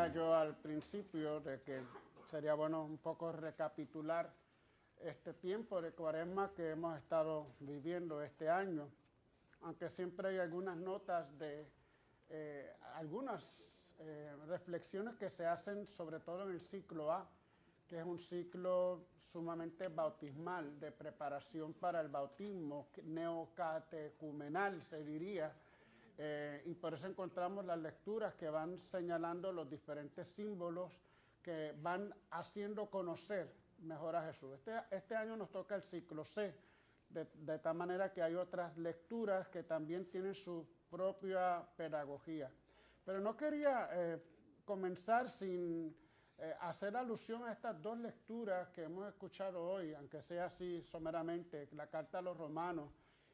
decía yo al principio de que sería bueno un poco recapitular este tiempo de Cuaresma que hemos estado viviendo este año, aunque siempre hay algunas notas de algunas reflexiones que se hacen sobre todo en el ciclo A, que es un ciclo sumamente bautismal, de preparación para el bautismo, neocatecumenal se diría, y por eso encontramos las lecturas que van señalando los diferentes símbolos que van haciendo conocer mejor a Jesús. Este año nos toca el ciclo C, de tal manera que hay otras lecturas que también tienen su propia pedagogía. Pero no quería comenzar sin hacer alusión a estas dos lecturas que hemos escuchado hoy, aunque sea así someramente, la carta a los romanos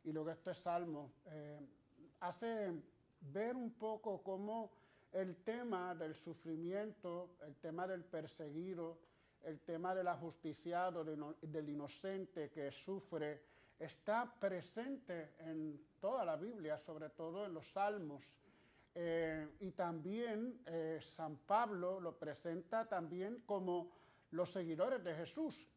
y luego este salmo, hace ver un poco cómo el tema del sufrimiento, el tema del perseguido, el tema del ajusticiado, del inocente que sufre, está presente en toda la Biblia, sobre todo en los salmos. Y también San Pablo lo presenta también como los seguidores de Jesús.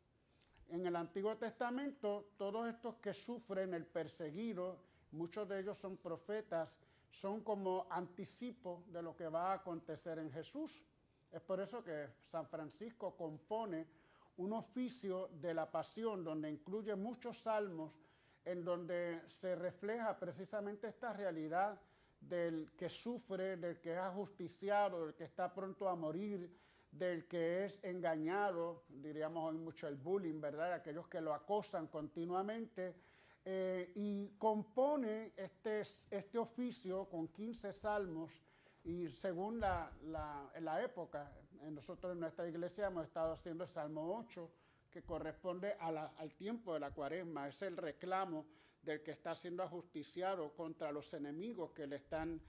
En el Antiguo Testamento, todos estos que sufren el perseguido, muchos de ellos son profetas, son como anticipo de lo que va a acontecer en Jesús. Es por eso que San Francisco compone un oficio de la pasión donde incluye muchos salmos en donde se refleja precisamente esta realidad del que sufre, del que es ajusticiado, del que está pronto a morir, del que es engañado, diríamos hoy mucho el bullying, ¿verdad? Aquellos que lo acosan continuamente, y compone este oficio con 15 salmos, y según la época, nosotros en nuestra iglesia hemos estado haciendo el Salmo 8, que corresponde al tiempo de la Cuaresma, es el reclamo del que está siendo ajusticiado contra los enemigos que le están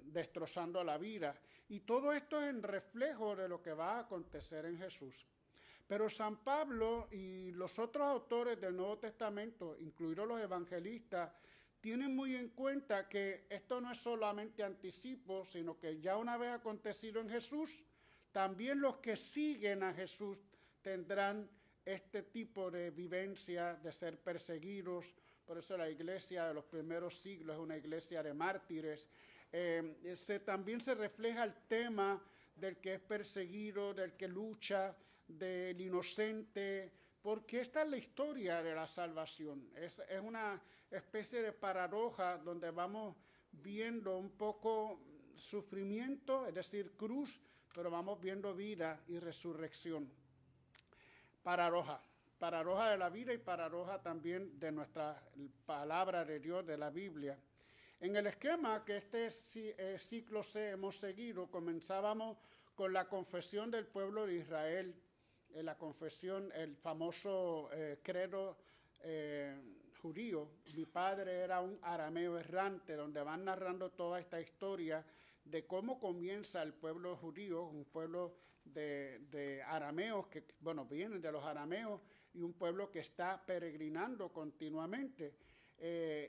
destrozando la vida. Y todo esto es en reflejo de lo que va a acontecer en Jesús. Pero San Pablo y los otros autores del Nuevo Testamento, incluidos los evangelistas, tienen muy en cuenta que esto no es solamente anticipo, sino que ya una vez acontecido en Jesús, también los que siguen a Jesús tendrán este tipo de vivencia de ser perseguidos. Por eso la iglesia de los primeros siglos es una iglesia de mártires. También se refleja el tema del que es perseguido, del que lucha, del inocente, porque esta es la historia de la salvación. Es una especie de paradoja donde vamos viendo un poco sufrimiento, es decir, cruz, pero vamos viendo vida y resurrección. Paradoja de la vida y paradoja también de nuestra palabra de Dios, de la Biblia. En el esquema que este ciclo C hemos seguido, comenzábamos con la confesión del pueblo de Israel, la confesión, el famoso credo judío. Mi padre era un arameo errante, donde van narrando toda esta historia de cómo comienza el pueblo judío, un pueblo de arameos, que bueno, vienen de los arameos, y un pueblo que está peregrinando continuamente.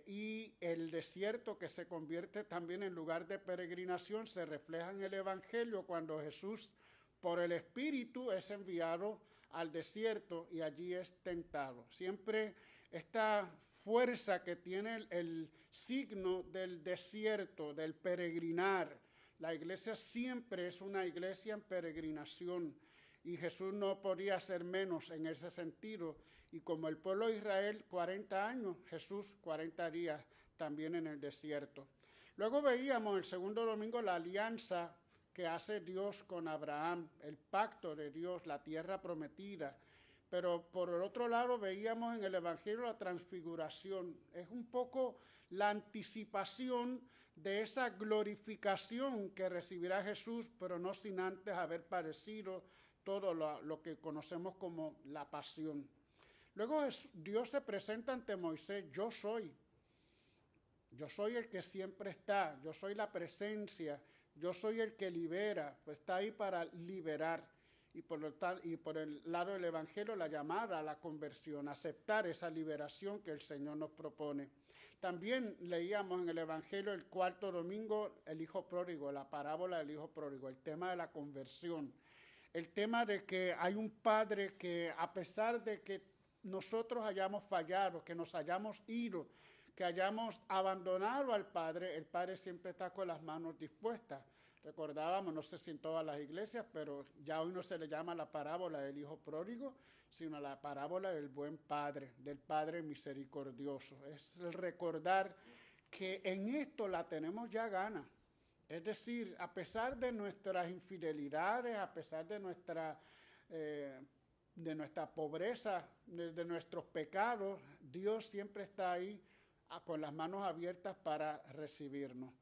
Y el desierto que se convierte también en lugar de peregrinación se refleja en el Evangelio cuando Jesús por el Espíritu es enviado al desierto y allí es tentado. Siempre esta fuerza que tiene el signo del desierto, del peregrinar. La iglesia siempre es una iglesia en peregrinación y Jesús no podía ser menos en ese sentido. Y como el pueblo de Israel 40 años, Jesús 40 días también en el desierto. Luego veíamos el segundo domingo la alianza que hace Dios con Abraham, el pacto de Dios, la tierra prometida. Pero por el otro lado veíamos en el Evangelio la transfiguración. Es un poco la anticipación de esa glorificación que recibirá Jesús, pero no sin antes haber padecido todo lo que conocemos como la pasión. Luego Dios se presenta ante Moisés, yo soy el que siempre está, yo soy la presencia, yo soy el que libera, pues está ahí para liberar. y por el lado del Evangelio la llamada a la conversión, aceptar esa liberación que el Señor nos propone. También leíamos en el Evangelio el cuarto domingo el hijo pródigo, la parábola del hijo pródigo, el tema de la conversión, el tema de que hay un padre que a pesar de que nosotros hayamos fallado, que nos hayamos ido, que hayamos abandonado al Padre, el Padre siempre está con las manos dispuestas. Recordábamos, no sé si en todas las iglesias, pero ya hoy no se le llama la parábola del hijo pródigo, sino la parábola del buen Padre, del Padre misericordioso. Es el recordar que en esto la tenemos ya gana. Es decir, a pesar de nuestras infidelidades, a pesar de nuestra pobreza, de nuestros pecados, Dios siempre está ahí con las manos abiertas para recibirnos.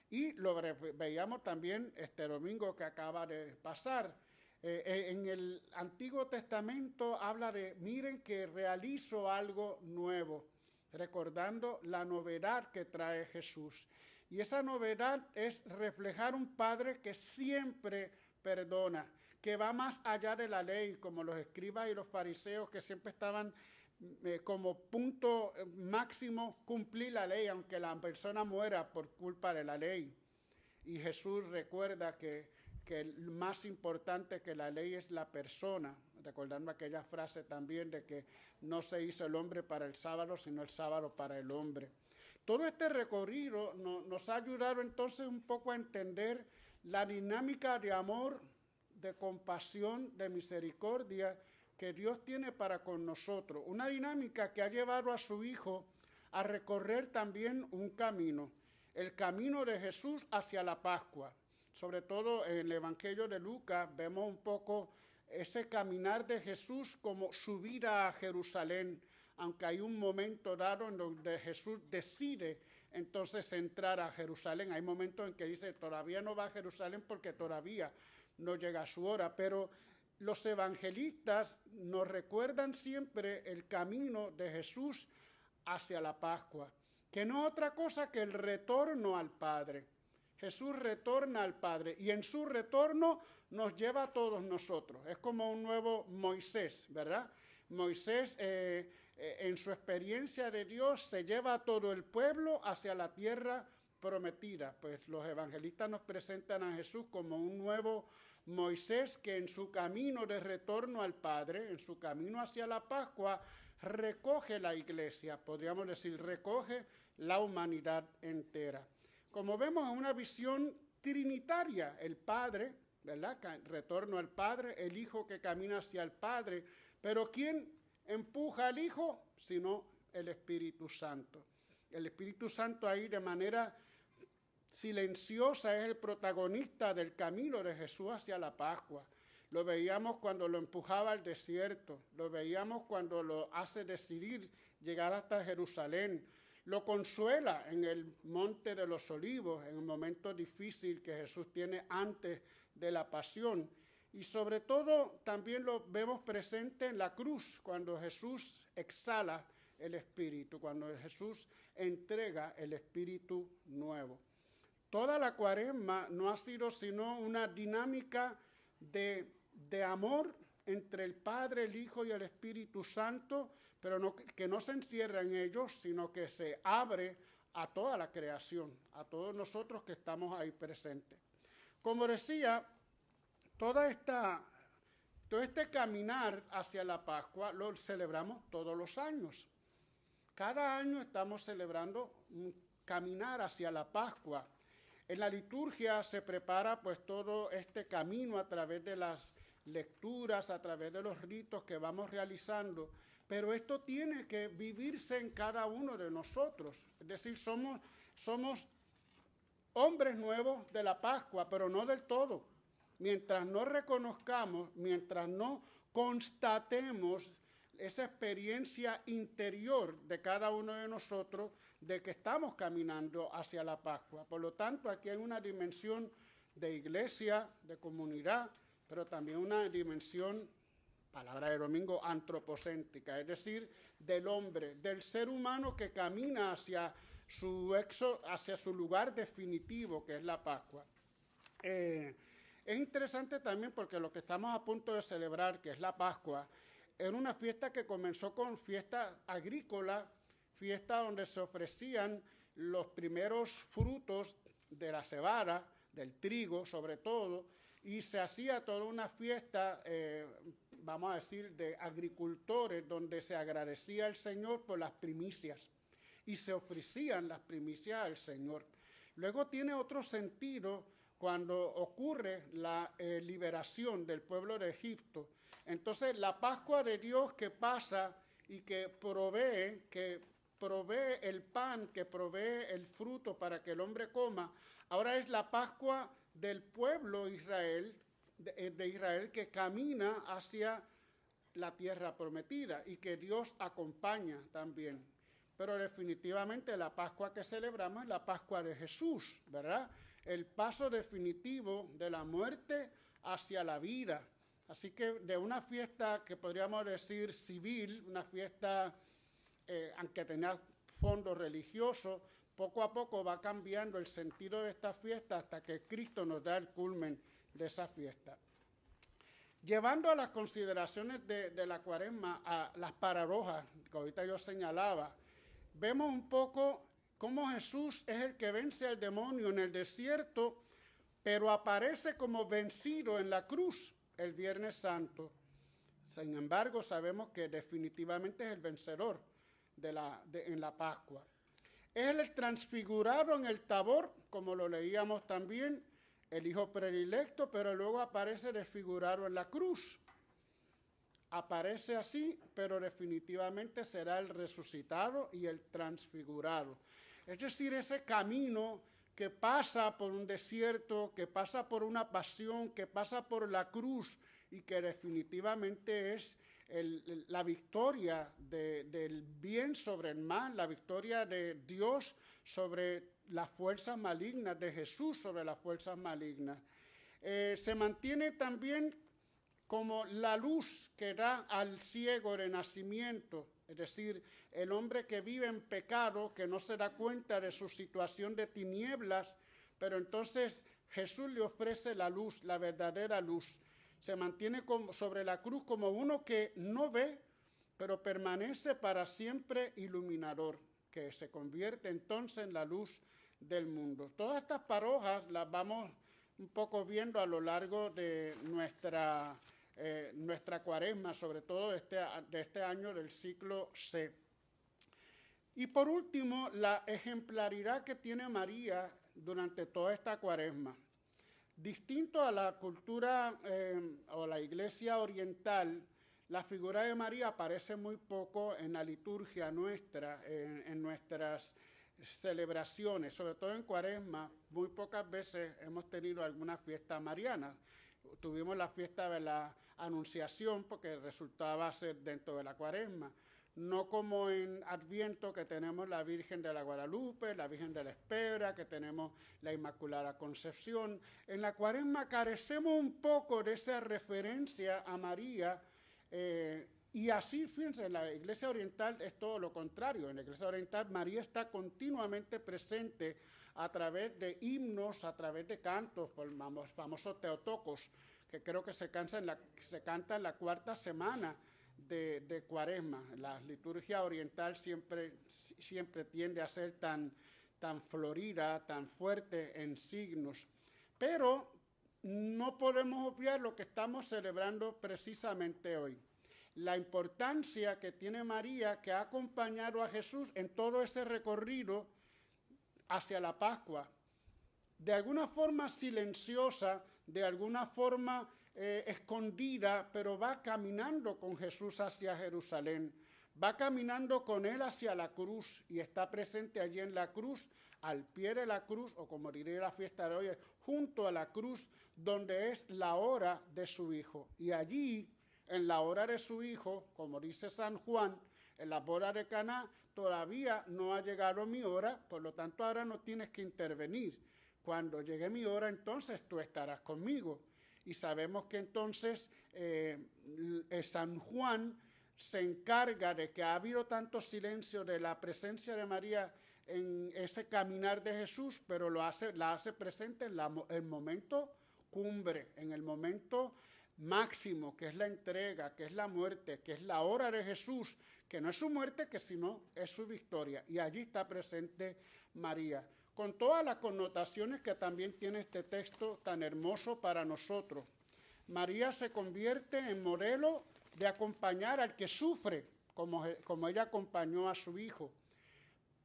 Y lo veíamos también este domingo que acaba de pasar. En el Antiguo Testamento habla de, miren que realizo algo nuevo, recordando la novedad que trae Jesús. Y esa novedad es reflejar un Padre que siempre perdona, que va más allá de la ley, como los escribas y los fariseos que siempre estaban como punto máximo cumplir la ley, aunque la persona muera por culpa de la ley. Y Jesús recuerda que el más importante que la ley es la persona, recordando aquella frase también de que no se hizo el hombre para el sábado, sino el sábado para el hombre. Todo este recorrido nos ha ayudado entonces un poco a entender la dinámica de amor, de compasión, de misericordia que Dios tiene para con nosotros. Una dinámica que ha llevado a su Hijo a recorrer también un camino, el camino de Jesús hacia la Pascua. Sobre todo en el Evangelio de Lucas vemos un poco ese caminar de Jesús como subir a Jerusalén, aunque hay un momento dado en donde Jesús decide entonces entrar a Jerusalén. Hay momentos en que dice, todavía no va a Jerusalén porque todavía no llega su hora, pero los evangelistas nos recuerdan siempre el camino de Jesús hacia la Pascua, que no es otra cosa que el retorno al Padre. Jesús retorna al Padre y en su retorno nos lleva a todos nosotros. Es como un nuevo Moisés, ¿verdad? Moisés en su experiencia de Dios se lleva a todo el pueblo hacia la tierra prometida. Pues los evangelistas nos presentan a Jesús como un nuevo Moisés que en su camino de retorno al Padre, en su camino hacia la Pascua, recoge la iglesia, podríamos decir, recoge la humanidad entera. Como vemos, es una visión trinitaria, el Padre, ¿verdad? Retorno al Padre, el Hijo que camina hacia el Padre, pero ¿quién empuja al Hijo? Sino el Espíritu Santo. El Espíritu Santo ahí de manera silenciosa es el protagonista del camino de Jesús hacia la Pascua. Lo veíamos cuando lo empujaba al desierto, lo veíamos cuando lo hace decidir llegar hasta Jerusalén, lo consuela en el Monte de los Olivos, en el momento difícil que Jesús tiene antes de la pasión. Y sobre todo también lo vemos presente en la cruz, cuando Jesús exhala el Espíritu, cuando Jesús entrega el Espíritu nuevo. Toda la Cuaresma no ha sido sino una dinámica de amor entre el Padre, el Hijo y el Espíritu Santo, pero que no se encierra en ellos, sino que se abre a toda la creación, a todos nosotros que estamos ahí presentes. Como decía, todo este caminar hacia la Pascua lo celebramos todos los años. Cada año estamos celebrando un caminar hacia la Pascua. En la liturgia se prepara pues todo este camino a través de las lecturas, a través de los ritos que vamos realizando, pero esto tiene que vivirse en cada uno de nosotros. Es decir, somos hombres nuevos de la Pascua, pero no del todo. Mientras no reconozcamos, mientras no constatemos esa experiencia interior de cada uno de nosotros de que estamos caminando hacia la Pascua. Por lo tanto, aquí hay una dimensión de iglesia, de comunidad, pero también una dimensión, palabra de domingo, antropocéntrica, es decir, del hombre, del ser humano que camina hacia su lugar definitivo, que es la Pascua. Es interesante también porque lo que estamos a punto de celebrar, que es la Pascua, era una fiesta que comenzó con fiesta agrícola, fiesta donde se ofrecían los primeros frutos de la cebada, del trigo sobre todo, y se hacía toda una fiesta, vamos a decir, de agricultores, donde se agradecía al Señor por las primicias y se ofrecían las primicias al Señor. Luego tiene otro sentido cuando ocurre la liberación del pueblo de Egipto. Entonces la Pascua de Dios que pasa y que provee el pan, que provee el fruto para que el hombre coma, ahora es la Pascua del pueblo Israel, de Israel que camina hacia la tierra prometida y que Dios acompaña también. Pero definitivamente la Pascua que celebramos es la Pascua de Jesús, ¿verdad? El paso definitivo de la muerte hacia la vida. Así que de una fiesta que podríamos decir civil, una fiesta aunque tenía fondo religioso, poco a poco va cambiando el sentido de esta fiesta hasta que Cristo nos da el culmen de esa fiesta. Llevando a las consideraciones de la Cuaresma a las paradojas que ahorita yo señalaba, vemos un poco cómo Jesús es el que vence al demonio en el desierto, pero aparece como vencido en la cruz el Viernes Santo. Sin embargo, sabemos que definitivamente es el vencedor en la Pascua. Es el transfigurado en el Tabor, como lo leíamos también, el hijo predilecto, pero luego aparece desfigurado en la cruz. Aparece así, pero definitivamente será el resucitado y el transfigurado. Es decir, ese camino que pasa por un desierto, que pasa por una pasión, que pasa por la cruz y que definitivamente es la victoria del bien sobre el mal, la victoria de Dios sobre las fuerzas malignas, de Jesús sobre las fuerzas malignas. Se mantiene también como la luz que da al ciego de nacimiento, es decir, el hombre que vive en pecado, que no se da cuenta de su situación de tinieblas, pero entonces Jesús le ofrece la luz, la verdadera luz. Se mantiene sobre la cruz como uno que no ve, pero permanece para siempre iluminador, que se convierte entonces en la luz del mundo. Todas estas paradojas las vamos un poco viendo a lo largo de nuestra Cuaresma, sobre todo de este año del ciclo C. Y por último, la ejemplaridad que tiene María durante toda esta Cuaresma. Distinto a la cultura o la iglesia oriental, la figura de María aparece muy poco en la liturgia nuestra, en nuestras celebraciones, sobre todo en Cuaresma. Muy pocas veces hemos tenido alguna fiesta mariana. Tuvimos la fiesta de la Anunciación porque resultaba ser dentro de la Cuaresma. No como en Adviento, que tenemos la Virgen de la Guadalupe, la Virgen de la Espera, que tenemos la Inmaculada Concepción. En la Cuaresma carecemos un poco de esa referencia a María, y así, fíjense, en la Iglesia Oriental es todo lo contrario. En la Iglesia Oriental María está continuamente presente a través de himnos, a través de cantos, por los famosos Teotocos, que creo que se canta en la cuarta semana de Cuaresma. La liturgia oriental siempre tiende a ser tan florida, tan fuerte en signos. Pero no podemos obviar lo que estamos celebrando precisamente hoy. La importancia que tiene María, que ha acompañado a Jesús en todo ese recorrido hacia la Pascua. De alguna forma silenciosa, de alguna forma escondida, pero va caminando con Jesús hacia Jerusalén, va caminando con él hacia la cruz y está presente allí en la cruz, al pie de la cruz, o como diría la fiesta de hoy, junto a la cruz, donde es la hora de su Hijo. Y allí, en la hora de su Hijo, como dice San Juan, en la boda de Caná, todavía no ha llegado mi hora, por lo tanto ahora no tienes que intervenir. Cuando llegue mi hora, entonces tú estarás conmigo. Y sabemos que entonces San Juan se encarga de que ha habido tanto silencio de la presencia de María en ese caminar de Jesús, pero la hace presente en el momento cumbre, en el momento máximo, que es la entrega, que es la muerte, que es la hora de Jesús, que no es su muerte, que sino es su victoria. Y allí está presente María, con todas las connotaciones que también tiene este texto tan hermoso para nosotros. María se convierte en modelo de acompañar al que sufre, como ella acompañó a su hijo.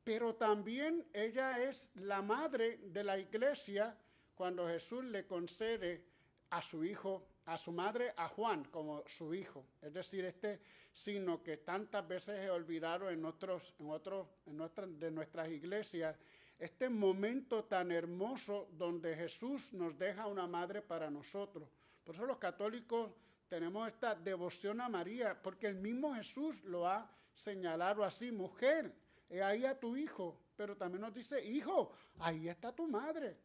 Pero también ella es la madre de la iglesia cuando Jesús le concede a su hijo, a su madre, a Juan como su hijo. Es decir, este signo que tantas veces he olvidado en nuestras iglesias, este momento tan hermoso donde Jesús nos deja una madre para nosotros. Por eso los católicos tenemos esta devoción a María, porque el mismo Jesús lo ha señalado así: mujer, he ahí a tu hijo, pero también nos dice: hijo, ahí está tu madre.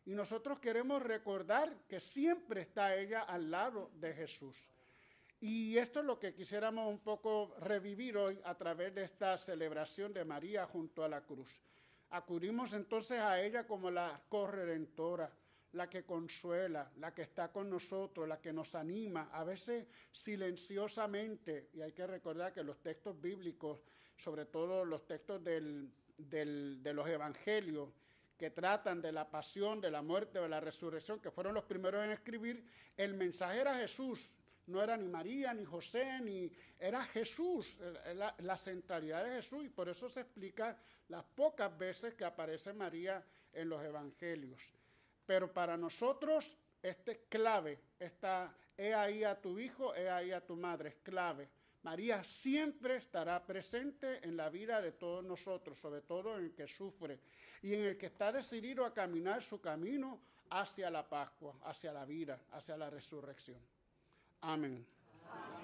Y nosotros queremos recordar que siempre está ella al lado de Jesús. Y esto es lo que quisiéramos un poco revivir hoy a través de esta celebración de María junto a la cruz. Acudimos entonces a ella como la corredentora, la que consuela, la que está con nosotros, la que nos anima, a veces silenciosamente. Y hay que recordar que los textos bíblicos, sobre todo los textos de los evangelios, que tratan de la pasión, de la muerte, de la resurrección, que fueron los primeros en escribir, el mensaje era Jesús. No era ni María, ni José, era Jesús, la centralidad de Jesús, y por eso se explica las pocas veces que aparece María en los evangelios. Pero para nosotros, este es clave, he ahí a tu hijo, he ahí a tu madre, es clave. María siempre estará presente en la vida de todos nosotros, sobre todo en el que sufre y en el que está decidido a caminar su camino hacia la Pascua, hacia la vida, hacia la resurrección. Amén. Amén.